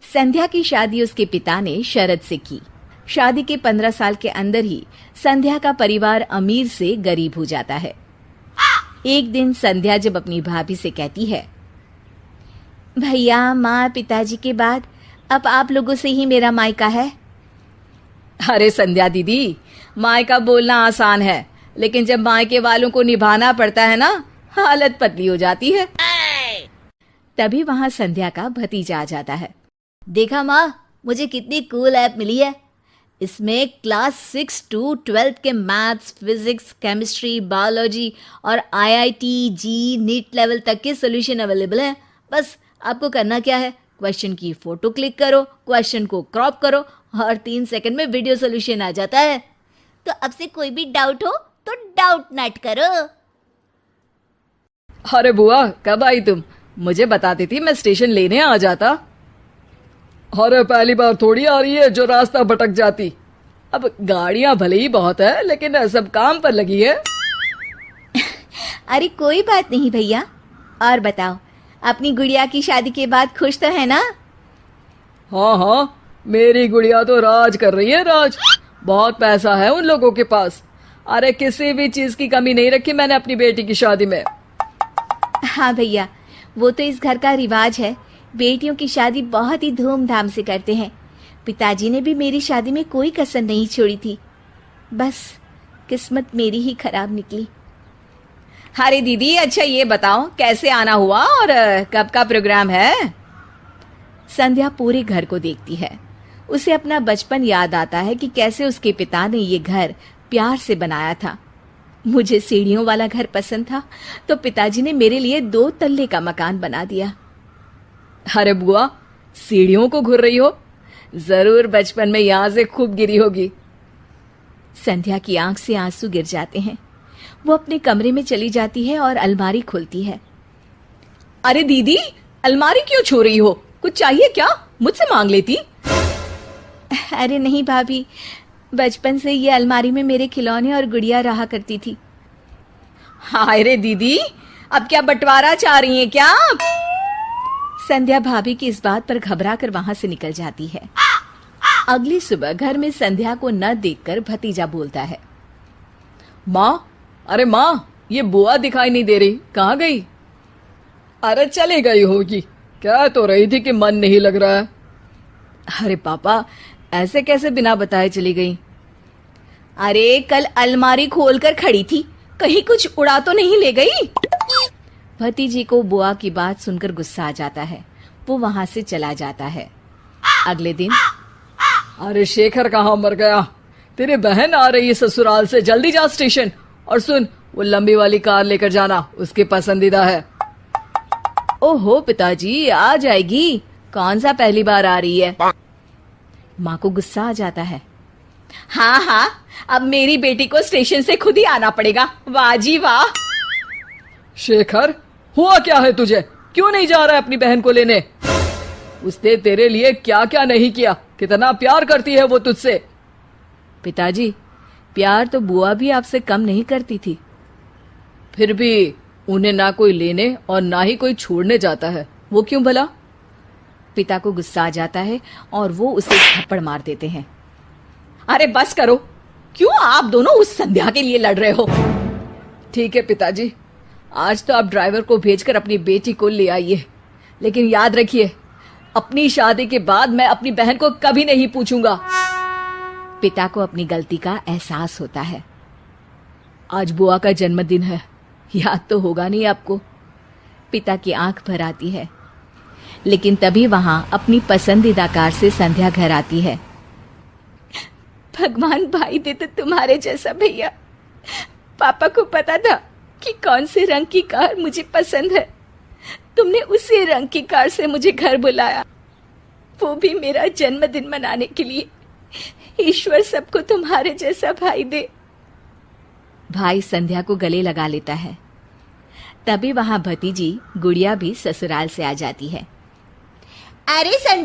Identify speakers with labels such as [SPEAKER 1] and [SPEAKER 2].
[SPEAKER 1] संध्या की शादी उसके पिता ने शरत से की। शादी के 15 साल के अंदर ही संध्या का परिवार अमीर से गरीब हो जाता है। एक दिन संध्या जब अपनी भाभी से कहती है, भैया माँ पिताजी के बाद अब आप लोगों से ही मेरा मायका है।
[SPEAKER 2] अरे संध्या दीदी, मायका बोलना आसान है, लेकिन जब मायके वालों को निभाना पड़ता है ना, हालत पतली हो जाती है।
[SPEAKER 1] तभी वहां संध्या का भतीजा आ जाता है। देखा माँ, मुझे कितनी कूल ऐप मिली है। इसमें क्लास 6 to 12 के मैथ्स, फिजिक्स, केमिस्ट्री, बायोलॉजी और IIT, जी, नीट लेवल तक के सॉल्यूशन अवेलेबल हैं। बस आपको करना क्या है, क्वेश्चन की फोटो क्लिक करो, क्वेश्चन को क्रॉप करो और 3 सेकंड में वीडियो सॉल्यूशन आ जाता है। तो अब से कोई भी डाउट हो तो डाउट नट करो।
[SPEAKER 2] अरे बुआ, कब आई तुम? मुझे बताती थी, मैं स्टेशन लेने आ जाता। अरे पहली बार थोड़ी आ रही है जो रास्ता भटक जाती। अब गाड़ियां भले ही बहुत है, लेकिन सब काम पर लगी है।
[SPEAKER 1] अरे कोई बात नहीं भैया। और बताओ, अपनी गुड़िया की शादी के बाद खुश तो है ना?
[SPEAKER 2] हाँ हाँ, मेरी गुड़िया तो राज कर रही है, राज। बहुत पैसा है उन लोगों के पास। अरे किसी भी चीज की कमी नहीं रखी मैंने अपनी बेटी की शादी में।
[SPEAKER 1] हाँ भैया, वो तो इस घर का रिवाज है। बेटियों की शादी बहुत ही धूमधाम से करते हैं। पिताजी ने भी मेरी शादी में कोई कसर नहीं छोड़ी थी। बस किस्मत मेरी ही खराब निकली।
[SPEAKER 2] अरे दीदी, अच्छा ये बताओ कैसे आना हुआ और कब का प्रोग्राम है?
[SPEAKER 1] संध्या पूरे घर को देखती है। उसे अपना बचपन याद आता है कि कैसे उसके पिता ने ये घर प्यार से बनाया था। मुझे सीढ़ियों वाला घर पसंद था, तो पिताजी ने मेरे लिए 2 तल्ले का मकान बना दिया।
[SPEAKER 2] अरे बुआ, सीढ़ियों को घूर रही हो? जरूर बचपन में यहां से खूब गिरी होगी।
[SPEAKER 1] संध्या की आंख से आंसू गिर जाते हैं। वो अपने कमरे में चली जाती है और अलमारी खोलती है।
[SPEAKER 2] अरे दीदी, अलमारी क्यों छू रही हो? कुछ चाहिए क्या? मुझसे मांग लेती।
[SPEAKER 1] अरे नहीं भाभी, बचपन से ये अलमारी में मेरे खिलौने और गुड़िया रहा करती थी।
[SPEAKER 2] हाय रे दीदी, अब क्या बंटवारा चाह रही हैं क्या?
[SPEAKER 1] संध्या भाभी की इस बात पर घबरा कर वहां से निकल जाती है। अगली सुबह घर में संध्या को न देखकर भतीजा बोलता है,
[SPEAKER 2] माँ, अरे माँ, ये बुआ दिखाई नहीं दे रही, कहाँ गई? अरे चली गई होगी, कह तो रही थी कि मन नहीं लग रहा है। अरे पापा, ऐसे कैसे बिना बताए चली गई?
[SPEAKER 1] अरे कल अलमारी खोलकर खड़ी थी, कहीं कुछ उड़ा तो नहीं ले गई? भतीजी को बुआ की बात सुनकर गुस्सा आ जाता है। वो वहां से चला जाता है। अगले दिन,
[SPEAKER 2] अरे शेखर कहाँ मर गया? तेरी बहन आ रही है ससुराल से, जल्दी जा स्टेशन। और सुन, वो लंबी वाली कार लेकर जाना, उसकी पसंदीदा है।
[SPEAKER 1] ओहो पिताजी, आ जाएगी। कौन सा पहली बार आ रही है? माँ को गुस्सा आ जाता है।
[SPEAKER 2] हाँ हाँ, अब मेरी बेटी को स्टेशन से खुद ही आना पड़ेगा। वाह जी वाह। शेखर, हुआ क्या है तुझे? क्यों नहीं जा रहा है अपनी बहन को लेने? उसने तेरे लिए क्या क्या नहीं किया, कितना प्यार करती है वो तुझसे।
[SPEAKER 1] पिताजी, प्यार तो बुआ भी आपसे कम नहीं करती थी।
[SPEAKER 2] फिर भी उन्हें ना कोई लेने और ना ही कोई छोड़ने जाता है, वो क्यों भला?
[SPEAKER 1] पिता को गुस्सा आ जाता है और वो उसे थप्पड़ मार देते हैं।
[SPEAKER 2] अरे बस करो, क्यों आप दोनों उस संध्या के लिए लड़ रहे हो? ठीक है पिताजी, आज तो आप ड्राइवर को भेजकर अपनी बेटी को ले आइए, लेकिन याद रखिए, अपनी शादी के बाद मैं अपनी बहन को कभी नहीं पूछूंगा।
[SPEAKER 1] पिता को अपनी गलती का एहसास होता है। आज बुआ का जन्मदिन है, याद तो होगा नहीं आपको? पिता की आंख भर आती है। लेकिन तभी वहां अपनी पसंदीदा कार से संध्या घर आती है। भगवान भाई दे तो तुम्हारे जैसा भैया। पापा को पता था कि कौन से रंग की कार मुझे पसंद है। तुमने उसी रंग की कार से मुझे घर बुलाया, वो भी मेरा जन्मदिन मनाने के लिए। ईश्वर सबको तुम्हारे जैसा भाई दे। भाई संध्या को गले लगा लेता है। तभी वहां भतीजी गुड़िया भी ससुराल से आ जाती है। अरे संध्या